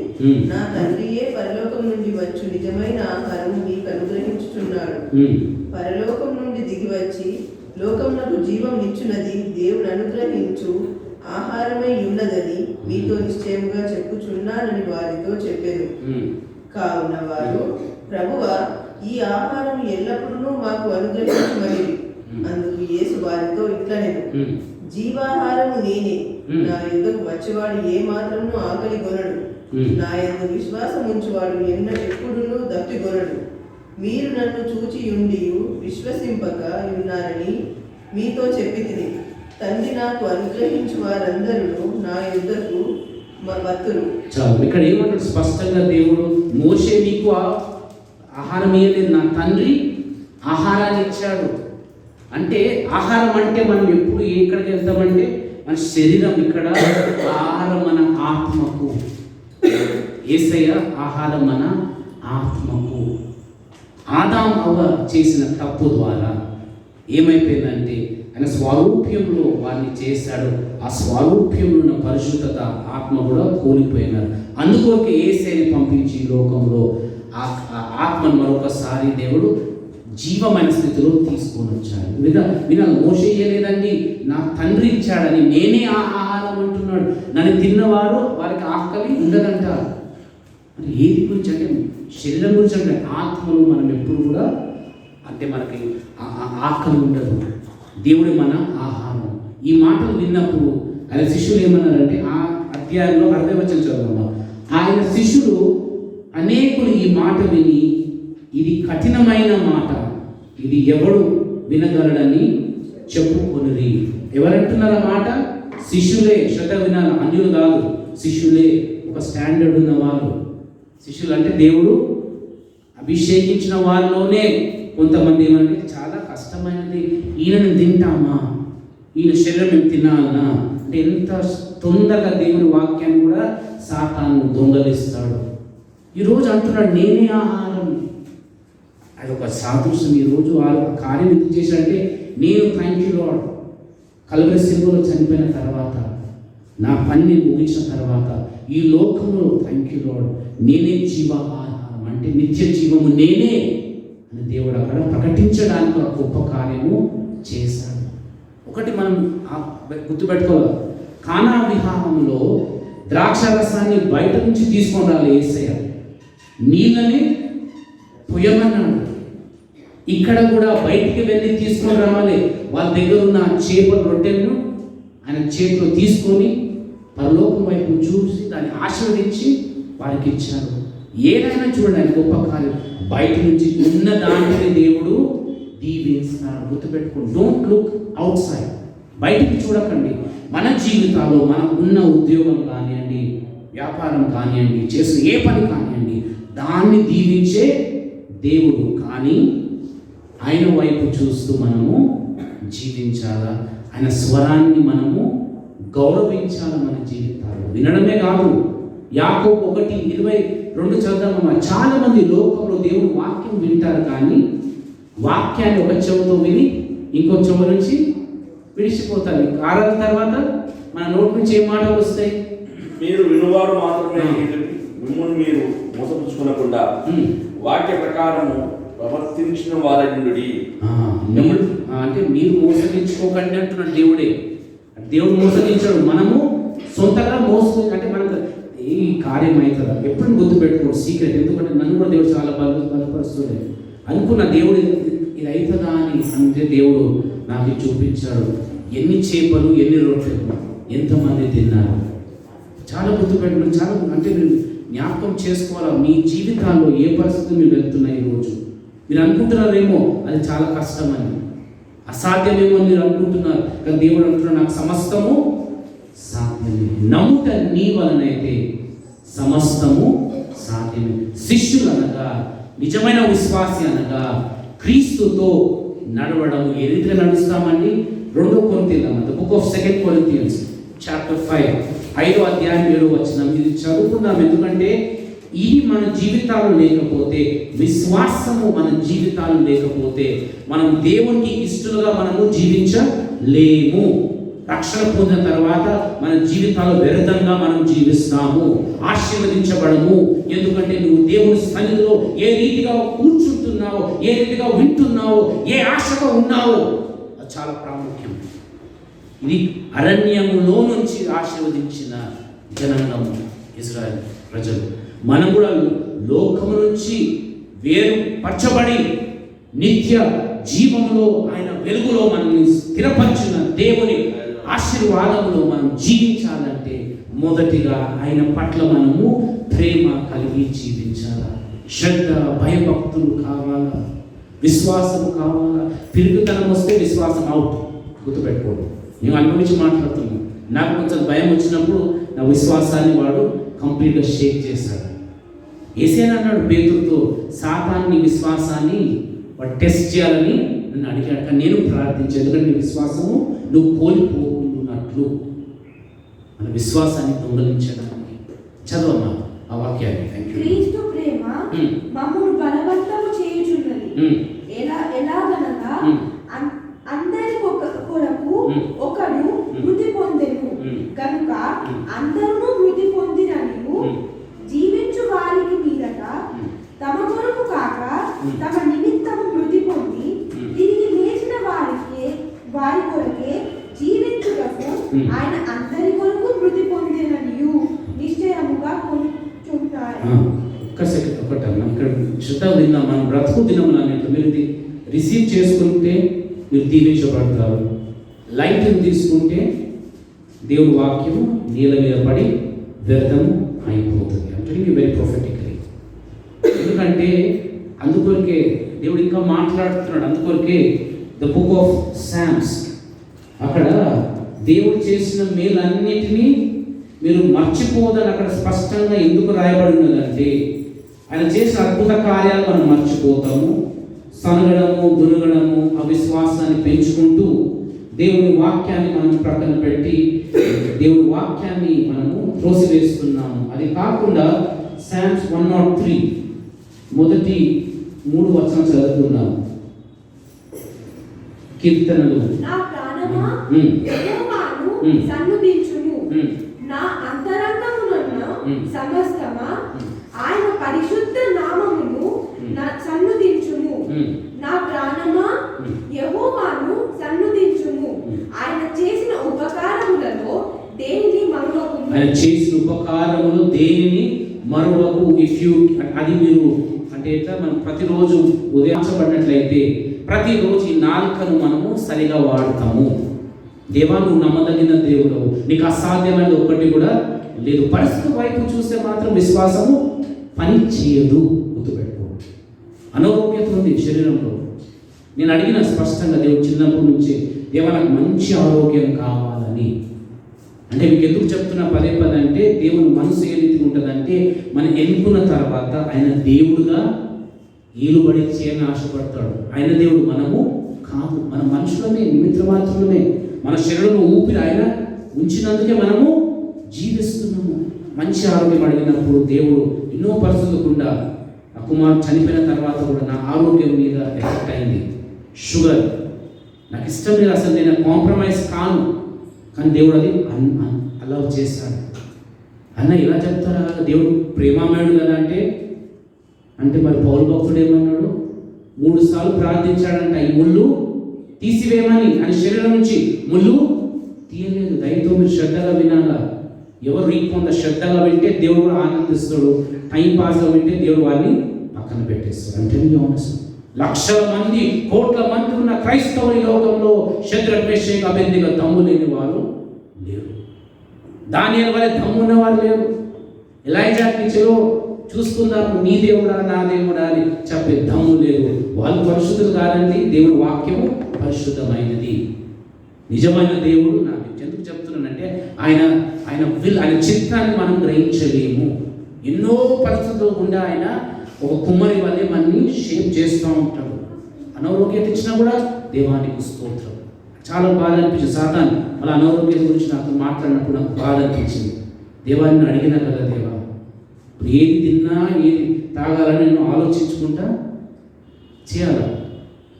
నా తండ్రియే పరలోకం నుండి వచ్చు నిజమైన ఆహారము మీకు అనుగ్రహించుచున్నాడు. పరలోకం నుండి దిగి వచ్చి లోకమునకు జీవం ఇచ్చునది దేవుడు అనుగ్రహించు ఆహారమై ఉన్నదని మీతో నిశ్చయముగా చెప్పుచున్నానని వారితో చెప్పాను. కావున వారు, ప్రభువా, ఈ ఆహారం ఎల్లప్పుడూ మాకు అనుగ్రహించమని. అందుకు యేసు వారితో ఇట్లనెను, జీవాహారము నేనే, నా యుద్ధకు వచ్చేవాడు ఏ మాత్రము ఆకలి కొనడు, నా యందు విశ్వాసం ఉంచువాడు ఎప్పుడునూ దప్పికొనడు. మీరు నన్ను చూచి ఉండియు విశ్వసింపక ఉన్నారని మీతో చెప్పితిని. తండ్రి నాకు అనుగ్రహించు వారందరూ నా యుద్ధకు వత్తులు. చాలు. ఇక్కడ ఏమంటాడు స్పష్టంగా దేవుడు, మోషే మీకు ఆహారం ఇయ్యలేదు, నా తండ్రి ఆహారాన్ని ఇచ్చాడు. అంటే ఆహారం అంటే మనం ఎప్పుడు ఎక్కడికి వెళ్తామంటే మన శరీరం, ఇక్కడ ఆహారం మన ఆత్మకు. యేసయ్య ఆహారం మన ఆత్మకు. ఆదాం అవ్వ చేసిన తప్పు ద్వారా ఏమైపోయిందంటే ఆయన స్వరూప్యంలో వారిని చేశాడు. ఆ స్వరూప్యంలో ఉన్న పరిశుద్ధత ఆత్మ కూడా కోల్పోయినారు. అందుకోకే యేసయ్యని పంపించి లోకంలో ఆత్మను మరొకసారి దేవుడు జీవమైన స్థితిలో తీసుకొని వచ్చాడు. వినాలి, మోషే ఇయ్యలేదండి, నా తండ్రి ఇచ్చాడని, నేనే ఆ ఆహారం అంటున్నాడు. నన్ను తిన్నవారు వారికి ఆకలి ఉండదంట. మరి ఏది గురించి అంటే శరీరం గురించి అంటే ఆత్మలు మనం ఎప్పుడు కూడా అంటే మనకి ఆకలి ఉండదు. దేవుడి మన ఆహారం. ఈ మాటలు విన్నప్పుడు ఆయన శిష్యులు ఏమన్నారంటే, ఆ అధ్యాయంలో 60వ వచనం చదువుకుందాం. ఆయన శిష్యులు అనేకులు ఈ మాట విని, ఇది కఠినమైన మాట, ఇది ఎవడు వినగలడని చెప్పుకొనిరి. ఎవరంటున్నారు ఆ మాట? శిష్యులే. శ్రద్ధ వినాలి, అన్యులు కాదు, శిష్యులే. ఒక స్టాండర్డ్ ఉన్న వాళ్ళు. శిష్యులు అంటే దేవుడు అభిషేకించిన వారిలోనే కొంతమంది ఏమంటే చాలా కష్టమైనది, ఈయనను తింటామా, ఈయన శరీరం మేము తినాలనా అంటే ఎంత తొందరగా దేవుని వాక్యాన్ని కూడా సాతాను దొంగలిస్తాడు. ఈరోజు అంటున్నాడు, నేనే ఆహారం. అది ఒక సాదృశ్యం. ఈరోజు ఆ కార్యం ఎందుకు చేశాడంటే, నేను థ్యాంక్ యూ లార్డ్, కల్వరి శిలువలో చనిపోయిన తర్వాత, నా పనిని ముగించిన తర్వాత, ఈ లోకంలో థ్యాంక్ యూ లార్డ్, నేనే జీవాహారం అంటే నిత్య జీవము నేనే అని దేవుడు అక్కడ ప్రకటించడానికి ఒక గొప్ప కార్యము చేశాడు. ఒకటి మనం గుర్తుపెట్టుకోవాలి, కానా విహారంలో ద్రాక్షరసాన్ని బయట నుంచి తీసుకొని రాలి యేసయ్య, నీళ్ళని పొయ్యమన్నాడు. ఇక్కడ కూడా బయటికి వెళ్ళి తీసుకొని రావాలి. వాళ్ళ దగ్గర ఉన్న చేపల రొట్టెలను ఆయన చేతిలో తీసుకొని పరలోకం వైపు చూసి దాన్ని ఆశీర్వదించి వారికి ఇచ్చారు. ఏదైనా చూడండి, ఆయన గొప్ప కార్యం. బయట నుంచి ఉన్న దాంట్లోనే దేవుడు దీవిస్తాడు. గుర్తుపెట్టుకోండి, డోంట్ లుక్ అవుట్ సైడ్, బయటికి చూడకండి. మన జీవితాల్లో మనం ఉన్న ఉద్యోగం కానివ్వండి, వ్యాపారం కానివ్వండి, చేసిన ఏ పని కానివ్వండి, దాన్ని దీవించే దేవుడు. కానీ ఆయన వైపు చూస్తూ మనము జీవించాలా, ఆయన స్వరాన్ని మనము గౌరవించాలి. మన జీవితాలు వినడమే కాదు. యాకోబు 1:22 చదువుదామమ్మా. చాలా మంది లోకంలో దేవుడు వాక్యం వింటారు, కానీ వాక్యాన్ని ఒక చెవుతో విని ఇంకో చెవు నుంచి విడిచిపోతారు. ఆరాధన తర్వాత మన నోటి నుంచి ఏ మాటలు వస్తాయి? మీరు వినువారు మాత్రమే, మిమ్మల్ని మీరు మోసపుచ్చుకోకుండా వాక్య ప్రకారము ప్రవర్తించిన వారండి. అంటే మీరు మోసగించుకోకండి అంటున్నాడు దేవుడే. దేవుడు మోసగించాడు, మనము సొంతగా అంటే మనకు ఈ కార్యం అవుతుందా ఎప్పుడు గుర్తుపెట్టుకోండి, సీక్రెట్. ఎందుకంటే నన్ను కూడా దేవుడు చాలా బలపరుస్తుంది. అనుకున్న దేవుడు ఇది అవుతుందా అని అంటే దేవుడు నాకు చూపించాడు. ఎన్ని చేపలు, ఎన్ని రొట్టెలు, ఎంతమంది తిన్నారు. చాలా గుర్తుపెట్టుకోండి. చాలా అంటే మీరు జ్ఞాపకం చేసుకోవాలా. మీ జీవితాల్లో ఏ పరిస్థితులు మీరు వెళ్తున్నాయి ఈరోజు. మీరు అనుకుంటున్నారేమో అది చాలా కష్టమని, అసాధ్యమేమో మీరు అనుకుంటున్నారు, కానీ దేవుడు అంటున్నాడు నాకు సమస్తము సాధ్యమే. నమ్ముట నీ వలనైతే సమస్తము సాధ్యమే. శిష్యులు అనగా, నిజమైన విశ్వాసి అనగా క్రీస్తుతో నడవడం. ఏ రీతిగా నడుస్తామండి? 2 కొరింథీయులు, the book of 2 Corinthians chapter 5, 5వ అధ్యాయం 7వ వచనం. ఇది చదువుకుందాం. ఎందుకంటే ఇది మన జీవితాలు లేకపోతే, విశ్వాసము మన జీవితాలు లేకపోతే మనం దేవునికి ఇష్టలుగా మనము జీవించలేము. రక్షణ పొందిన తర్వాత మన జీవితాలు వ్యర్థంగా మనం జీవిస్తాము, ఆశీర్వదించబడము. ఎందుకంటే నువ్వు దేవుని సన్నిధిలో ఏ రీతిగా కూర్చుంటున్నావో, ఏ రీతిగా వింటున్నావో, ఏ ఆశగా ఉన్నావో, అది చాలా ప్రాముఖ్యం. ఇది అరణ్యములో నుంచి ఆశీర్వదించిన జనాంగము ఇజ్రాయెల్ ప్రజలు. మనం కూడా లోకము నుంచి వేరుపరచబడి నిత్య జీవములో ఆయన వెలుగులో మనల్ని స్థిరపరిచిన దేవుని ఆశీర్వాదములో మనం జీవించాలంటే మొదటిగా ఆయన పట్ల మనము ప్రేమ కలిగి జీవించాలా. శ్రద్ధ, భయభక్తులు కావాలా, విశ్వాసము కావాలా. పిరుగుతనం వస్తే విశ్వాసం అవుట్. గుర్తుపెట్టుకోండి. నేను అనుభవించి మాట్లాడుతున్నాను. నాకు కొంచెం భయం వచ్చినప్పుడు నా విశ్వాసాన్ని వాడు కంప్లీట్గా షేక్ చేశాడు. యేసయ్య అన్నాడు పేతురుతో, సాతాన్ని విశ్వాసాన్ని వాడు టెస్ట్ చేయాలని నన్ను అడిగాడు, కానీ నేను ప్రార్థించాను. ఎందుకంటే నీ విశ్వాసము నువ్వు కోల్పోకున్నట్లు మన విశ్వాసాన్ని దొంగలించడానికి. చదవమ్మా ఆ వాక్యాన్ని. క్రీస్తు ప్రేమ మమ్మును బలవంతము చేయుచున్నది. ఎలాగనగా అందరి కొరకు ఒకడు మృతి పొందెను కనుక అందరూ మృతి పొందిననియు జీవించు వారికి మీదట తమ కొరకు కాక తమ నిమిత్తము మృతి పొంది తిరిగి లేచిన వారి కొరకే జీవించుటకు ఆయన అందరి కొరకు మృతి పొందిననియు నిశ్చయముగా కొంచుంటారు. ఒకటమ్మా, ఇక్కడ శ్రద్ధ విన్నాం. మనం బ్రతుకు దినములు అన్నట్టు మీరు రిసీవ్ చేసుకుంటే మీరు దీవించబడతారు. లైట్ని తీసుకుంటే దేవుడి వాక్యము నీళ్ళ మీద పడి వ్యర్థము అయిపోతుంది. అంటే వెరీ ప్రొఫెటికలీ. ఎందుకంటే అందుకొరకే దేవుడు ఇంకా మాట్లాడుతున్నాడు. అందుకొరకే ద బుక్ ఆఫ్ సామ్స్, అక్కడ దేవుడు చేసిన మేలన్నిటినీ మీరు మర్చిపోదని అక్కడ స్పష్టంగా ఎందుకు రాయబడి ఉన్నదంటే, ఆయన చేసిన అద్భుత కార్యాలు మనం మర్చిపోతాము. సనగడము, దునగడము, అవిశ్వాసాన్ని పెంచుకుంటూ దేవుని వాక్యాన్ని మనం ప్రక్కన పెట్టి దేవుని వాక్యాన్ని మనము త్రోసివేస్తున్నాము. అది కాకుండా సామ్స్ 103 మొదటి 3 వచనం చదువుతున్నాం. కీర్తనలు. నా ప్రాణమా ఉమ్. యెహోవాను ఉమ్. సన్నుతించుము. ఉమ్. నా అంతరంగమునున్న సమస్తమా ఆయన పరిశుద్ధ నామమును నా సన్నుతించుము. నా ప్రాణమా యెహోవాను సన్నుతించుము. ఆయన చేసిన ఉపకారములలో దేనిని మరువకుము. ఆయన చేసిన ఉపకారములు దేనిని మరువకు. ఇఫ్ యూ అది మీరు అంటే ఎట్లా మనం ప్రతిరోజు ఉదయించబడినట్లయితే ప్రతిరోజు ఈ నాలుకను మనము సరిగా వాడతాము. దేవా నువ్వు నమ్మదగిన దేవుడు, నీకు అసాధ్యమైన ఒక్కటి కూడా లేదు. పరిస్థితి వైపు చూస్తే మాత్రం విశ్వాసము పని చేయదు. గుర్తుపెట్టుకో. అనారోగ్యత ఉంది శరీరంలో. నేను అడిగిన స్పష్టంగా దేవుడు చిన్నప్పటి నుంచి దేవా నాకు మంచి ఆరోగ్యం కావాలని. అంటే మీకు ఎందుకు చెప్తున్నా పదే అంటే దేవుని మనసు ఏ రీతిగా ఉంటుందంటే మనం ఎన్నుకున్న తర్వాత ఆయన దేవుడుగా ఈలుబడి చేయని ఆశపడతాడు. ఆయన దేవుడు మనము కాదు, మన మనుషులమే, నిమిత్త మాత్రమే. మన శరీరంలో ఊపిరి ఆయన ఉంచినందుకే మనము జీవిస్తున్నాము. మంచి ఆరోగ్యం అడిగినప్పుడు దేవుడు ఎన్నో పరిస్థితులు గుండా ఆ కుమారుడు చనిపోయిన తర్వాత కూడా నా ఆరోగ్యం మీద ఎఫెక్ట్ అయింది. షుగర్ నాకు ఇష్టం లేదు, అసలు నేను కాంప్రమైజ్ కాను. కానీ దేవుడు అది అలా చేస్తాడు. అన్న ఇలా చెప్తారా, దేవుడు ప్రేమామయుడు కదా అంటే మరి పౌలు భక్తుడు ఏమన్నాడు? 3 సార్లు ప్రార్థించాడంట ఈ ముళ్ళు తీసివేయమని. ఆయన శరీరం నుంచి ముళ్ళు తీయలేదు. దయతో మీరు శ్రద్ధగా వినాలా. ఎవరు రీకొంత శ్రద్ధగా వింటే దేవుడు కూడా ఆనందిస్తాడు. టైం పాస్గా వింటే దేవుడు వారిని పక్కన పెట్టేస్తాడు. అంటే లక్షల మంది, కోట్ల మంది ఉన్న క్రైస్తవ లోకంలో శద్రక్ మేషక్ అబేద్నెగో దమ్ము లేని వారు లేరు. దానియేలు వలె దమ్ము ఉన్నవారు లేరు. ఎలైజాకి చెలో చూసుకుందాము, నీ దేవుడా నా దేవుడా అని చెప్పే దమ్ము లేదు. వాళ్ళు పరిశుద్ధులు కాదండి. దేవుడు వాక్యము పరిశుద్ధమైనది. నిజమైన దేవుడు నాకు ఎందుకు చెప్తున్నానంటే ఆయన చిత్తాన్ని మనం గ్రహించలేము. ఎన్నో పరిస్థితుల్లో గుండా ఆయన ఒక కుమ్మరి వల్లే మనని షేప్ చేస్తూ ఉంటాడు. అనారోగ్యత ఇచ్చినా కూడా దేవానికి స్తోత్రం. చాలా బాధ అనిపించింది. సాతాను వాళ్ళ అనారోగ్యం గురించి నాతో మాట్లాడినప్పుడు నాకు బాధ అనిపించింది. దేవాన్ని అడిగినా కదా, దేవా ఇప్పుడు ఏది తిన్నా ఏది తాగాలని నేను ఆలోచించుకుంటా చేయాలా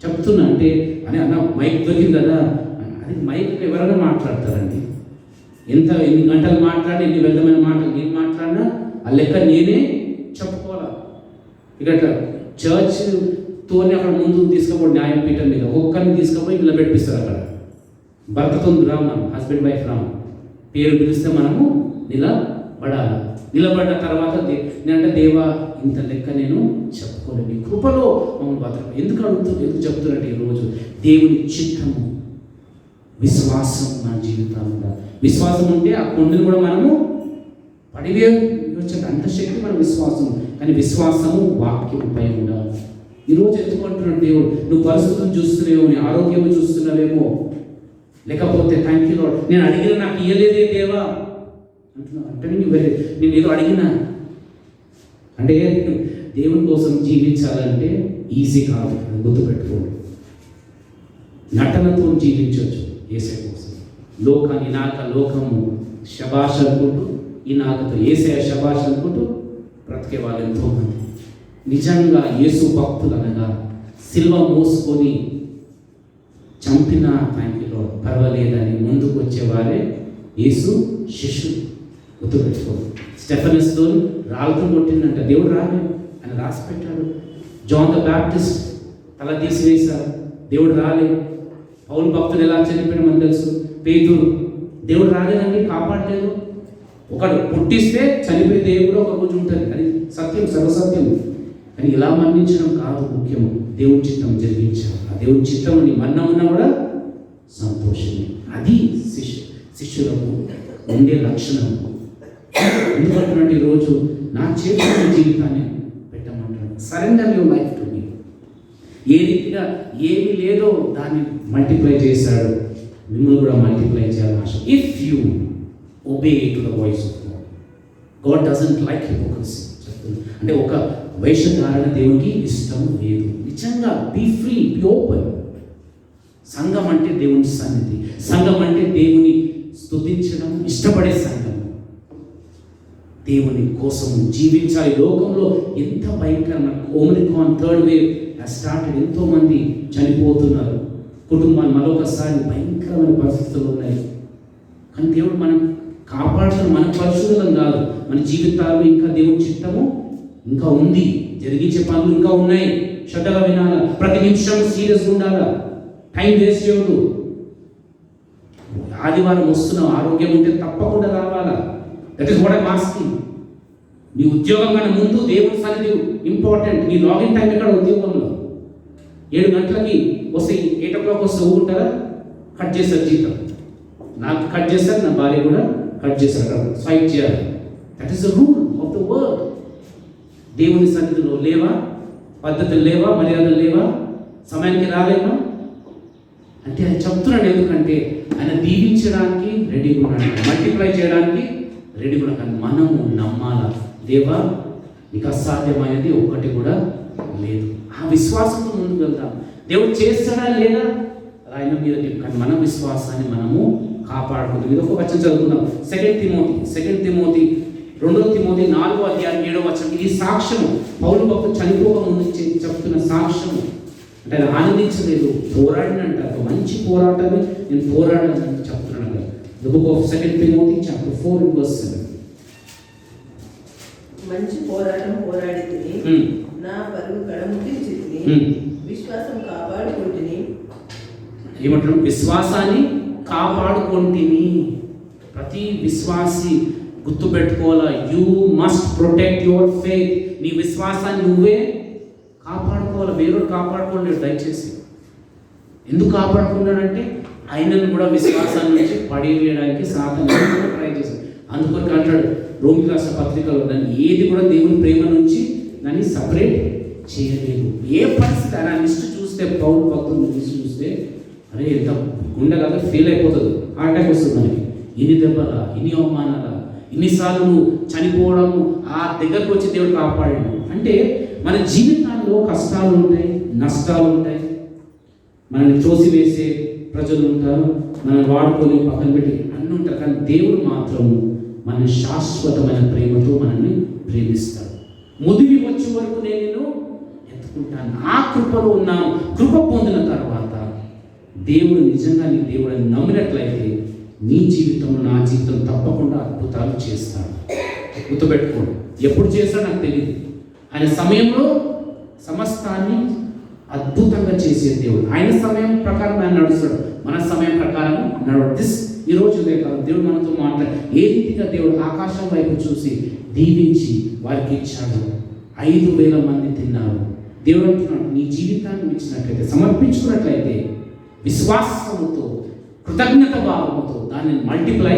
చెప్తున్నా అంటే అని అన్న మైక్ దొరికింది కదా. అది మైక్ ఎవరైనా మాట్లాడతారండి. ఎన్ని గంటలు మాట్లాడి ఎన్ని వ్యర్థమైన మాటలు నేను మాట్లాడినా ఆ లెక్క నేనే చెప్పుకోవాలా. ఇక చర్చ్తోనే అక్కడ ముందు తీసుకుపోయి న్యాయపీఠం మీద ఒక్కరిని తీసుకుపోయి ఇలా పెట్టిస్తారు. అక్కడ భర్తతో రామ్ హస్బెండ్ వైఫ్ రామ్ పేరు పిలిస్తే మనము నిలబడాలి. నిలబడ్డ తర్వాత నేనంటే దేవా ఇంత లెక్క నేను చెప్పుకోలేను, నీ కృపలో మమ్మల్ని భద్రం. ఎందుకు చెప్తున్నట్టు ఈరోజు దేవుని చిత్తము విశ్వాసం మన జీవితాల్లో. విశ్వాసం ఉంటే ఆ కొండను కూడా మనము పడివేయొచ్చు. అంత శక్తి మన విశ్వాసం. కానీ విశ్వాసము వాక్యంపై ఉండాలి. ఈరోజు ఎందుకుంటున్నాడు దేవుడు, నువ్వు పరిస్థితులను చూస్తున్నావేమో, నీ ఆరోగ్యం చూస్తున్నావేమో, లేకపోతే థ్యాంక్ యూ లార్డ్ నేను అడిగిన నాకు ఇయ్యలేదే దేవా అంటున్నావు. అంటే నేను ఏదో అడిగినా అంటే దేవుని కోసం జీవించాలంటే ఈజీ కాదు. గుర్తుపెట్టుకోండి. నటనతో జీవించవచ్చు యేసయ్య కోసం. లోకాన్ని లోకము శబాష్ అనుకుంటూ ఈ నాకతో యేసయ్య శబాష్ అనుకుంటూ బ్రతికే వాళ్ళు ఎంతోమంది. నిజంగా యేసు భక్తులు అనగా సిల్వ మోసుకొని చంపిన థ్యాంక్లో పర్వాలేదని ముందుకు వచ్చేవారే యేసు శిష్యులు. గుర్తుపెట్టుకోండి. స్టెఫనస్తో రాళ్ళతో కొట్టిందంట, దేవుడు రాలేదు, ఆయన రాసి పెట్టాడు. జాన్ ద బ్యాప్టిస్ట్ తల తీసివేశారు, దేవుడు రాలేదు. పౌలు భక్తులు ఎలా చనిపోయిన మనకు తెలుసు. పేతురు దేవుడు రాలేదండి, కాపాడలేదు. ఒకడు పుట్టిస్తే చనిపోయే దేవుడు ఒక రోజు ఉంటుంది, అది సత్యం, సర్వసత్యం. కానీ ఇలా మరణించడం కాదు ముఖ్యము, దేవుని చిత్తం జరిగించాలి. ఆ దేవుని చిత్తం నీ మరణం ఉన్నా కూడా సంతోషమే. అది శిష్యులకు ఉండే లక్షణం. ఎందుకంటున్నట్టు ఈరోజు నా చేతుల జీవితాన్ని పెట్టమంటాడు. Surrender your life to me. ఏ రీతిగా ఏమి లేదో దాన్ని మల్టిప్లై చేశాడు, మిమ్మల్ని కూడా మల్టిప్లై చేయాలని ఆశ. If you obey to the voice of God, God doesn't like hypocrisy చెప్తుంది. అంటే ఒక వేషధారణ దేవునికి ఇష్టం లేదు. నిజంగా బీ ఫ్రీ, బీ ఓపెన్. సంఘం అంటే దేవుని సన్నిధి, సంఘం అంటే దేవుని స్తుతించడం, ఇష్టపడే సంఘం. దేవుని కోసం జీవించాలి. లోకంలో ఎంత భయంకరమైన ఓమిక్రాన్ థర్డ్ వేవ్ స్టార్టెడ్, ఎంతోమంది చనిపోతున్నారు, కుటుంబాలు మరొకసారి భయంకరమైన పరిస్థితులు ఉన్నాయి. కానీ దేవుడు మనం కాపాడుతున్న, మన పరిశుద్ధం కాదు, మన జీవితాలు ఇంకా దేవుడి చిత్తము ఇంకా ఉంది, జరిగించే పనులు ఇంకా ఉన్నాయి. శ్రద్ధగా వినాలా, ప్రతి నిమిషం సీరియస్గా ఉండాలా, టైం వేస్ట్ చేయదు. ఆదివారం వస్తున్నావు, ఆరోగ్యం ఉంటే తప్పకుండా రావాలా. That is what I asking. నీ ఉద్యోగం కన్నా ముందు దేవుడి సన్నిధి ఇంపార్టెంట్. నీ లాగిన్ టైం ఎక్కడ ఉద్యోగంలో 7 గంటలకి వస్తే 8 o'clock వస్తే ఊరుకుంటారా? కట్ చేస్తారు జీతం. నాకు కట్ చేస్తారు, నా భార్య కూడా కట్ చేస్తారు, స్వైప్ చేయాలి. That is the rule of the world. దేవుని సన్నిధిలో లేవా, పద్ధతులు లేవా, మర్యాదలు లేవా, సమయానికి రాలేమా అంటే ఆయన చెప్తున్నాడు. ఎందుకంటే ఆయన దీవించడానికి రెడీగా ఉన్నాడు, మల్టిప్లై చేయడానికి రెడీగా ఉన్నాడు. కానీ మనము నమ్మాలా, దేవా నీకు అసాధ్యమైనది ఒక్కటి కూడా లేదు. ఆ విశ్వాసంతో ముందుకు వెళ్తాం. దేవుడు చేస్తాడా లేదా ఆయన మీద, కానీ మన విశ్వాసాన్ని మనము కాపాడుకుంటాం. ఇది ఒక వచనం చదువుకుందాం. 2 తిమోతి 4వ అధ్యాయం 7వ వచనం. ఇది సాక్ష్యము, పౌలు భక్తుడు తిమోతికి ముందు చెప్తున్న సాక్ష్యము. అంటే ఆయన ఆనందించలేదు, పోరాడినంట. ఒక మంచి పోరాటాన్ని నేను పోరాడాలని చెప్తున్నాను. The book of 2 Timothy chapter 4 and verse 7. మంచి పోరాటం పోరాడితిని, నా పరుగు కడముట్టించితిని, విశ్వాసం కాపాడుకుంటుని. ఏమంటారు? విశ్వాసాన్ని కాపాడుకుంటుని. ప్రతి విశ్వాసి గుర్తుపెట్టుకోవాలా, you must protect your faith. నీ విశ్వాసాన్ని నువ్వే కాపాడుకోవాలి, వేరే కాపాడుకోలేడు. దయచేసి ఎందుకు కాపాడుకున్నాడంటే ఆయనను కూడా విశ్వాసాన్ని నుంచి పడివేయడానికి సాతాను ట్రై చేశాడు. అందుకొరకు అంటాడు రోమిలకు రాసిన పత్రికలో, దాన్ని ఏది కూడా దేవుని ప్రేమ నుంచి దాన్ని సపరేట్ చేయలేదు. ఏ పరిస్థితి ఆయన లిస్ట్ చూస్తే, పౌలు భక్తుల లిస్ట్ చూస్తే, అరే ఎంత గుండె కదా ఫెయిల్ అయిపోతుంది, హార్ట్ అటాక్ వస్తుంది మనకి. ఇన్ని దెబ్బలా, ఇన్ని అవమానాలా, ఇన్నిసార్లు నువ్వు చనిపోవడం, ఆ దగ్గరకు వచ్చి దేవుడు కాపాడాడు. అంటే మన జీవితాల్లో కష్టాలు ఉంటాయి, నష్టాలు ఉంటాయి, మనల్ని తోసివేసే ప్రజలు ఉంటారు, మనల్ని వాడుకొని పక్కన పెట్టి అన్నీ ఉంటారు. కానీ దేవుడు మాత్రము మన శాశ్వతమైన ప్రేమతో మనల్ని ప్రేమిస్తాడు. ముదివి వచ్చే వరకు నేను నిన్ను ఎత్తుకుంటాను. ఆ కృపలో ఉన్నాను. కృప పొందిన తర్వాత దేవుడు నిజంగా నీ దేవుడు అని నమ్మినట్లయితే నీ జీవితంలో, నా జీవితం తప్పకుండా అద్భుతాలు చేస్తాడు. గుర్తుపెట్టుకోండి, ఎప్పుడు చేస్తాడో నాకు తెలియదు. ఆయన సమయంలో సమస్తాన్ని అద్భుతంగా చేసే దేవుడు. ఆయన సమయం ప్రకారం ఆయన నడుస్తాడు, మన సమయం ప్రకారం నడవడు. ఈరోజు కాదు, దేవుడు మనతో మాట్లాడు. ఏ రీతిగా దేవుడు ఆకాశం వైపు చూసి దీవించి వారికి ఇచ్చాడు. 5,000 మంది తిన్నారు. దేవుడు అంటున్నాడు, నీ జీవితాన్ని ఇచ్చినట్లయితే, సమర్పించుకున్నట్లయితే, విశ్వాసముతో, కృతజ్ఞత భావముతో దాన్ని మల్టిప్లై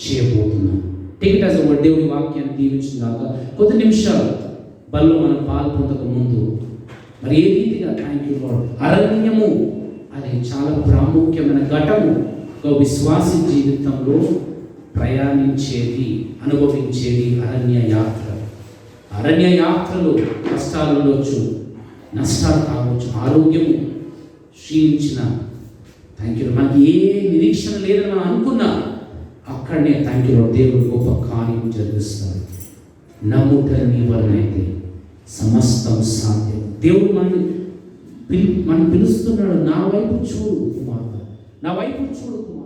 చేయబోతున్నాను. Take it as a word. దేవుడి వాక్యాన్ని దీవించినాక కొద్ది నిమిషాలు బల్లో మనం పాలు పొందక ముందు మరి ఏ రీతిగా థ్యాంక్ యూ లార్డ్. అరణ్యము అది చాలా ప్రాముఖ్యమైన ఘటము. ఒక విశ్వాసి జీవితంలో ప్రయాణించేది, అనుభవించేది అరణ్య యాత్ర. అరణ్య యాత్రలో కష్టాలు ఉండొచ్చు, నష్టాలు కావచ్చు, ఆరోగ్యము క్షీణించిన, థ్యాంక్ యూ, మనకి ఏ నిరీక్షణ లేదని మనం అనుకున్నా అక్కడనే థ్యాంక్ యూ లార్డ్, దేవుడు గొప్ప కార్యం జరిగిస్తాడు. నమ్ముట నీ వలనైతే సమస్తం సాధ్యం. దేవుడు మనం పిలుస్తున్నాడు, నా వైపు చూడు కుమార్తె, నా వైపు చూడు కుమార్తె.